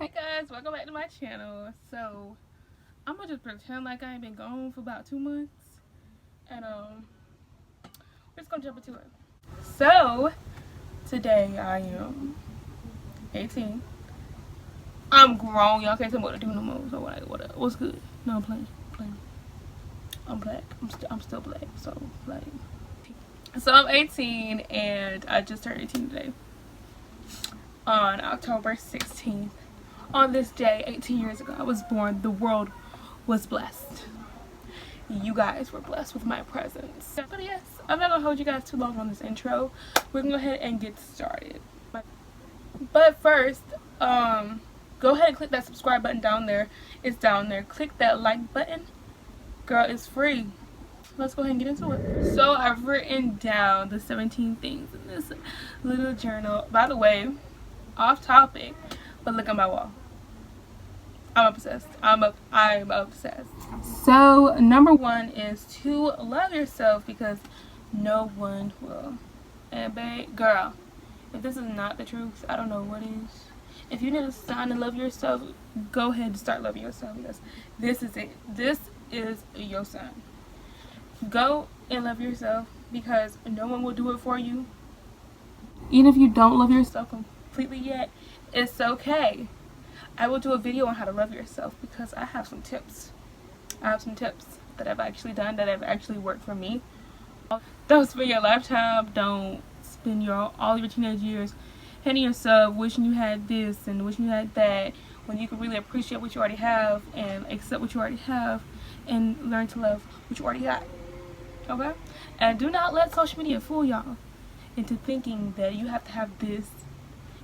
Hey guys, welcome back to my channel. So I'm gonna just pretend like I ain't been gone for about 2 months, and we're just gonna jump into it. So today I am 18. I'm grown. Y'all can't tell me what to do no more. So what's good? No, I'm playing. I'm black. I'm still black. So like, so I'm 18 and I just turned 18 today on October 16th. On this day, 18 years ago, I was born. The world was blessed. You guys were blessed with my presence. But yes, I'm not gonna hold you guys too long on this intro. We're gonna go ahead and get started. But first, go ahead and click that subscribe button down there. It's down there. Click that like button. Girl, it's free. Let's go ahead and get into it. So I've written down the 17 things in this little journal. By the way, off topic, but look at my wall. I'm obsessed. I'm obsessed. So number 1 is to love yourself, because no one will. And babe, girl, if this is not the truth, I don't know what is. If you need a sign to love yourself, go ahead and start loving yourself, because this is it. This is your sign. Go and love yourself, because no one will do it for you. Even if you don't love yourself completely yet, it's okay. I will do a video on how to love yourself, because I have some tips. I have some tips that I've actually done, that have actually worked for me. Don't spend your lifetime, don't spend all your teenage years hating yourself, wishing you had this and wishing you had that, when you can really appreciate what you already have and accept what you already have and learn to love what you already got. Okay? And do not let social media fool y'all into thinking that you have to have this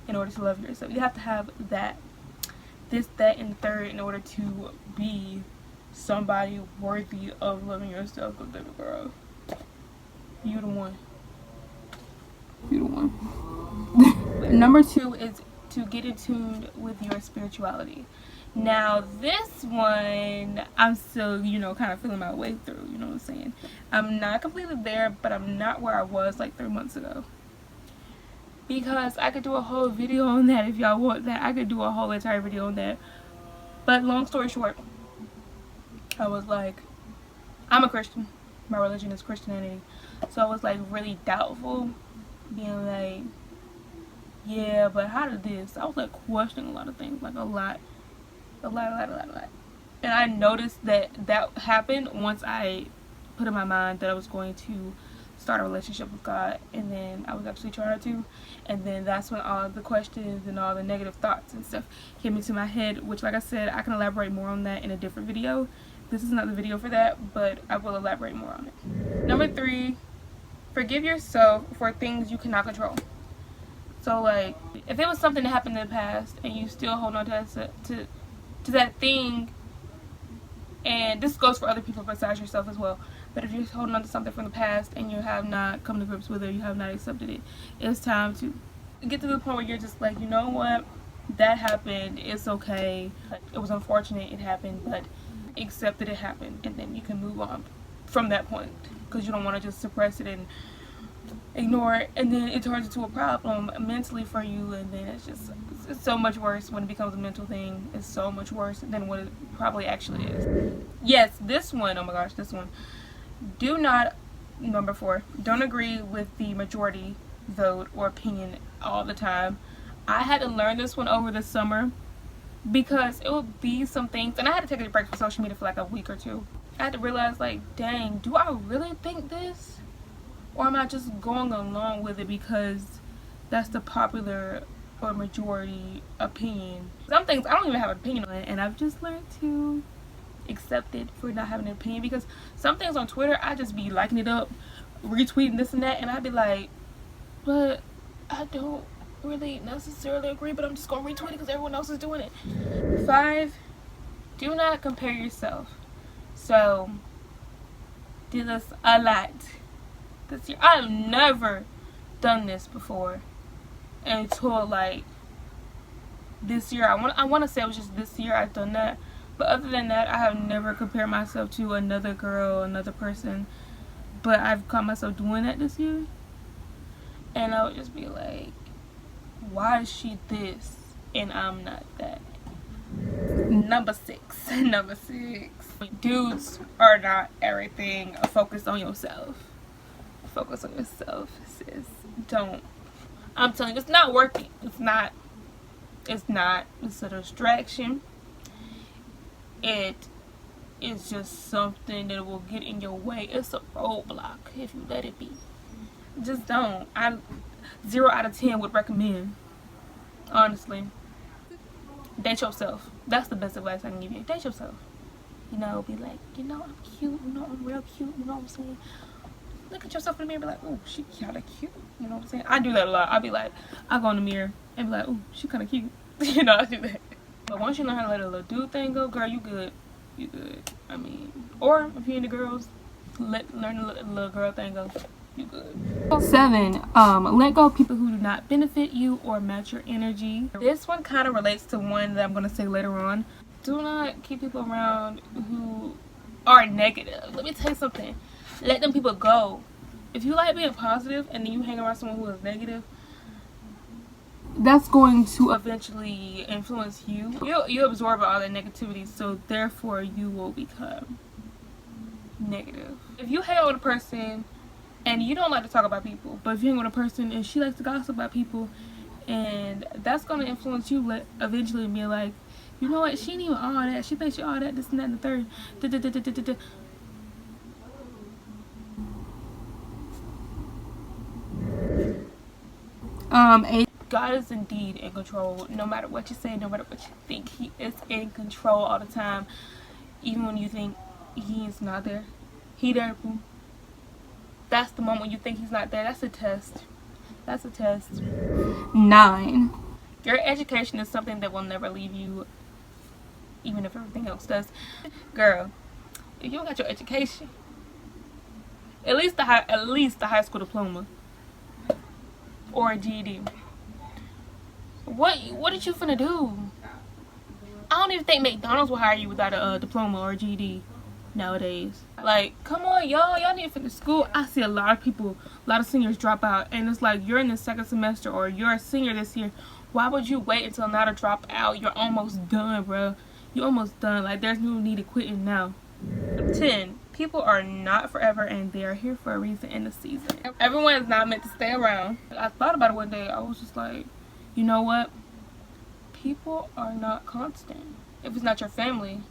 in order to love yourself. You have to have that, this, that, and third in order to be somebody worthy of loving yourself. Because baby girl, you the one. You the one. Number 2 is to get in tune with your spirituality. Now this one, I'm still, kind of feeling my way through, you know what I'm saying? I'm not completely there, but I'm not where I was like 3 months ago. Because I could do a whole video on that if y'all want that. I could do a whole entire video on that. But long story short, I was like, I'm a Christian. My religion is Christianity. So I was like really doubtful, being like, yeah, but how did this? I was like questioning a lot of things, like a lot. And I noticed that happened once I put in my mind that I was going to start a relationship with God, and then I was actually trying to, and then that's when all the questions and all the negative thoughts and stuff came into my head, which, like I said, I can elaborate more on that in a different video. This is not the video for that, but I will elaborate more on it. Number 3, forgive yourself for things you cannot control. So like, if it was something that happened in the past and you still hold on to that thing, and this goes for other people besides yourself as well, but if you're holding on to something from the past and you have not come to grips with it, you have not accepted it, it's time to get to the point where you're just like, you know what, that happened, it's okay, it was unfortunate, it happened, but accept that it happened, and then you can move on from that point, because you don't want to just suppress it and ignore it, and then it turns into a problem mentally for you, and then it's so much worse when it becomes a mental thing. It's so much worse than what it probably actually is. Yes, this one, oh my gosh, this one. Number 4, don't agree with the majority vote or opinion all the time. I had to learn this one over the summer, because it would be some things, and I had to take a break from social media for like a week or 2. I had to realize, like, dang, do I really think this? Or am I just going along with it because that's the popular or majority opinion? Some things I don't even have an opinion on it, and I've just learned to accept it for not having an opinion, because some things on Twitter, I just be liking it up, retweeting this and that, and I'd be like, but I don't really necessarily agree, but I'm just gonna retweet it because everyone else is doing it. 5, do not compare yourself. So, do this a lot this year. I have never done this before until like this year. I want to say it was just this year I've done that, but other than that, I have never compared myself to another girl, another person. But I've caught myself doing that this year, and I would just be like, why is she this and I'm not that? Number six. Number 6. Dudes are not everything. Focus on yourself. Focus on yourself, sis. Don't. I'm telling you, it's not working. It's not. It's not. It's a distraction. It is just something that will get in your way. It's a roadblock if you let it be. Just don't. 0 out of 10 would recommend. Honestly. Date yourself. That's the best advice I can give you. Date yourself. You know, be like, you know, I'm cute. You know, I'm real cute. You know what I'm saying? Look at yourself in the mirror and be like, oh, she kinda cute. You know what I'm saying? I do that a lot. I'll be like, I go in the mirror and be like, oh, she kinda cute. You know, I do that. But once you learn how to let a little dude thing go, girl, you good. You good. I mean, or if you're into girls, learn to let the little girl thing go. You good. 7. Let go of people who do not benefit you or match your energy. This one kind of relates to one that I'm going to say later on. Do not keep people around who are negative. Let me tell you something. Let them people go. If you like being positive and then you hang around someone who is negative, that's going to eventually influence you. You absorb all that negativity, so therefore you will become negative. If you hang out with a person and you don't like to talk about people, but if you hang with a person and she likes to gossip about people, and that's going to influence you eventually be like, you know what, she ain't even all that. She thinks she all that, this and that and the third. God is indeed in control. No matter what you say, no matter what you think, he is in control all the time. Even when you think he is not there, he there. That's the moment you think he's not there. That's a test. That's a test. 9. Your education is something that will never leave you, even if everything else does. Girl, if you don't got your education, at least the high school diploma or a GED. What did you finna do? I don't even think McDonald's will hire you without a diploma or a GED nowadays. Like, come on, y'all need to finish school. I see a lot of people, a lot of seniors drop out, and it's like, you're in the 2nd semester or you're a senior this year. Why would you wait until now to drop out? You're almost done, bro. You're almost done. Like, there's no need to quitting now. 10. People are not forever, and they are here for a reason in the season. Everyone is not meant to stay around. I thought about it one day. I was just like, you know what? People are not constant. If it's not your family.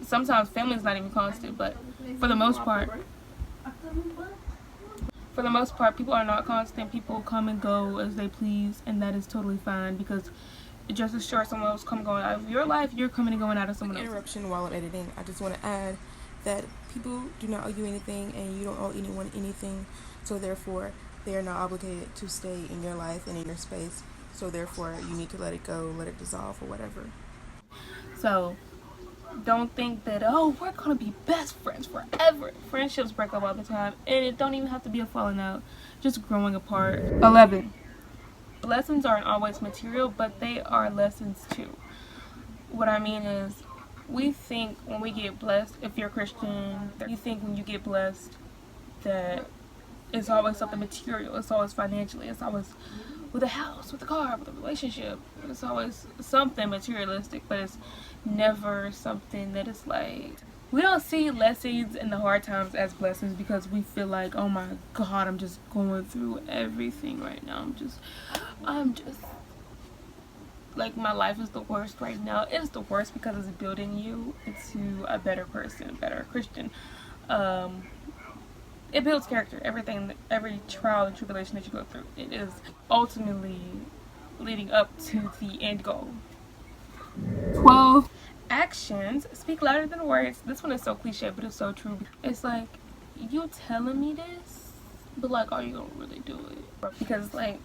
Sometimes family is not even constant, but for the most part, people are not constant. People come and go as they please, and that is totally fine, because just as sure someone else come going out of your life, you're coming and going out of someone else. Interruption while I'm editing. I just want to add that people do not owe you anything, and you don't owe anyone anything, so therefore they are not obligated to stay in your life and in your space, so therefore you need to let it go, let it dissolve, or whatever. So don't think that, oh, we're gonna be best friends forever. Friendships break up all the time, and it don't even have to be a falling out, just growing apart. 11. Lessons aren't always material, but they are lessons too. What I mean is, we think when we get blessed, if you're Christian, you think when you get blessed that it's always something material, it's always financially, it's always with a house, with a car, with a relationship. It's always something materialistic, but it's never something that is like, we don't see lessons in the hard times as blessings, because we feel like, oh my God, I'm just going through everything right now. I'm just like, my life is the worst right now. It's the worst because it's building you into a better person, a better Christian. It builds character. Every trial and tribulation that you go through, it is ultimately leading up to the end goal. 12. Actions speak louder than words. This one is so cliche, but it's so true. It's like, you telling me this, but like, are you gonna really do it? Because it's like,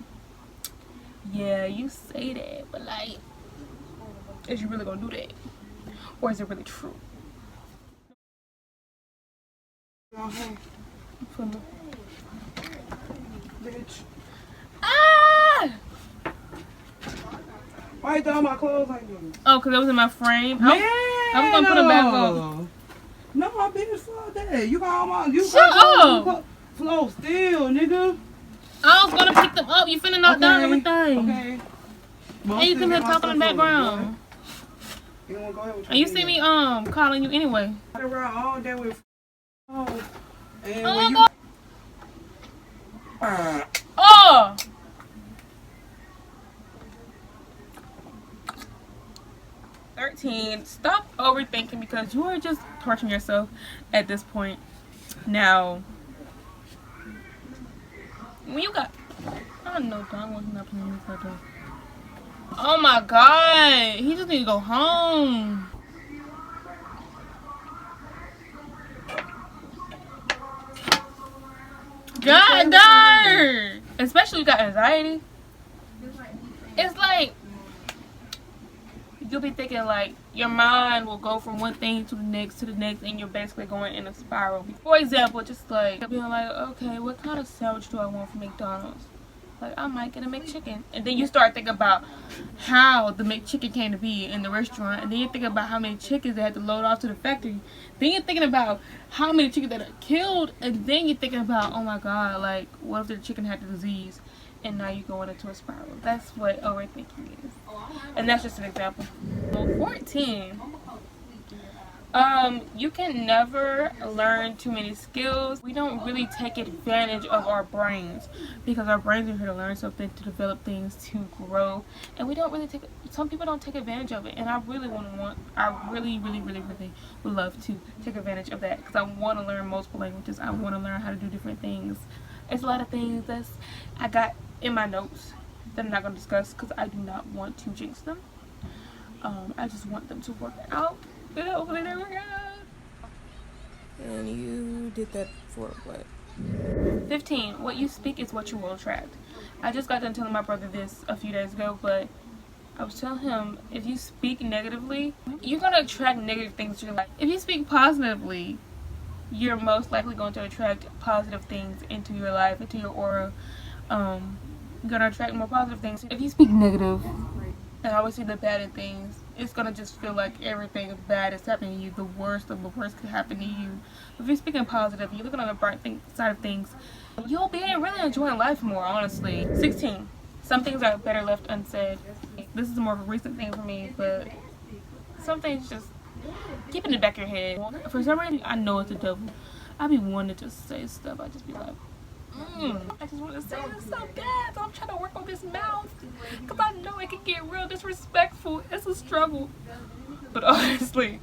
yeah, you say that, but like, is you really gonna do that? Or is it really true? Bitch. Ah! Why you throwing my clothes like this? Oh, because it was in my frame? Man, I was gonna put them back on. No, my business fuck that. You got all my, Shut up! Flow still, nigga. I was gonna pick them up. You finna knock down everything. Okay. And you come here talking in the background. You wanna go ahead with And you see me calling you anyway. I around all day with and Oh when my god. Oh. 13. Stop overthinking because you are just torturing yourself at this point. Now, when you got, I know Don was not playing this like that. Oh my god, he just need to go home. God darn! Especially you got anxiety. It's like you'll be thinking like your mind will go from one thing to the next and you're basically going in a spiral. For example, just like being like, okay, what kind of sandwich do I want from McDonald's? Like, I might get a McChicken. And then you start thinking about how the McChicken came to be in the restaurant. And then you think about how many chickens they had to load off to the factory. Then you're thinking about how many chickens that are killed. And then you're thinking about, oh my god, like, what if the chicken had the disease? And now you're going into a spiral. That's what overthinking is. And that's just an example. 14. You can never learn too many skills. We don't really take advantage of our brains because our brains are here to learn something, to develop things, to grow, and we don't really take. Some people don't take advantage of it, and I really really would love to take advantage of that because I want to learn multiple languages. I want to learn how to do different things. It's a lot of things that I got in my notes that I'm not going to discuss because I do not want to jinx them. I just want them to work out. Hopefully they work out. And you did that for what? 15. What you speak is what you will attract. I just got done telling my brother this a few days ago, but I was telling him if you speak negatively, you're going to attract negative things to your life. If you speak positively, you're most likely going to attract positive things into your life, into your aura. You're going to attract more positive things. If you speak negative and always see the bad in things, it's going to just feel like everything bad is happening to you. The worst of the worst could happen to you. If you're speaking positive, you're looking on the bright side of things, you'll be really enjoying life more, honestly. 16. Some things are better left unsaid. This is more of a recent thing for me, but some things just keep in the back of your head. For some reason, I know it's the devil. I be wanting to just say stuff. I just be like, I just want to say this so bad. So I'm trying to work on this mouth because I know it can get real disrespectful. It's a struggle. But honestly,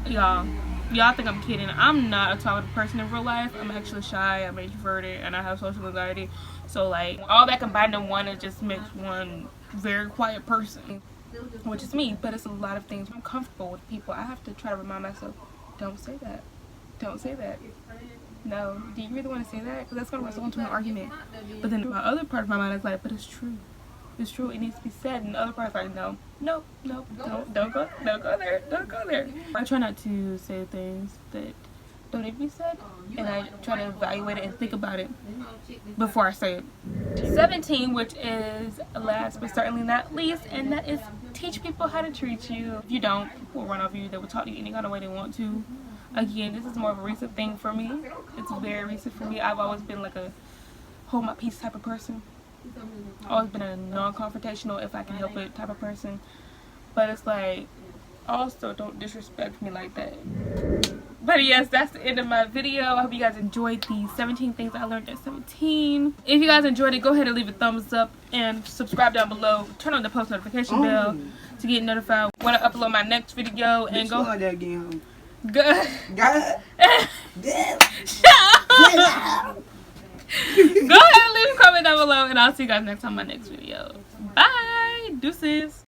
y'all think I'm kidding. I'm not a talkative person in real life. I'm actually shy. I'm introverted, and I have social anxiety. So like all that combined in one, it just makes one very quiet person, which is me. But it's a lot of things. I'm comfortable with people. I have to try to remind myself, don't say that. Don't say that. No, do you really want to say that? Because that's going to result into an argument. But then my other part of my mind is like, but it's true. It's true. It needs to be said. And the other part is like, no, don't go there. Don't go there. I try not to say things that don't need to be said. And I try to evaluate it and think about it before I say it. 17, which is last but certainly not least, and that is teach people how to treat you. If you don't, people will run over you. They will talk to you any kind of way they want to. Again, this is more of a recent thing for me. It's very recent for me. I've always been like a hold my peace type of person. Always been a non-confrontational, if I can help it type of person. But it's like, also don't disrespect me like that. But yes, that's the end of my video. I hope you guys enjoyed the 17 things I learned at 17. If you guys enjoyed it, go ahead and leave a thumbs up and subscribe down below. Turn on the post notification bell to get notified when I upload my next video. And go that again. Good. God. Shut up. Go ahead and leave a comment down below, and I'll see you guys next time on my next video. Bye. Deuces.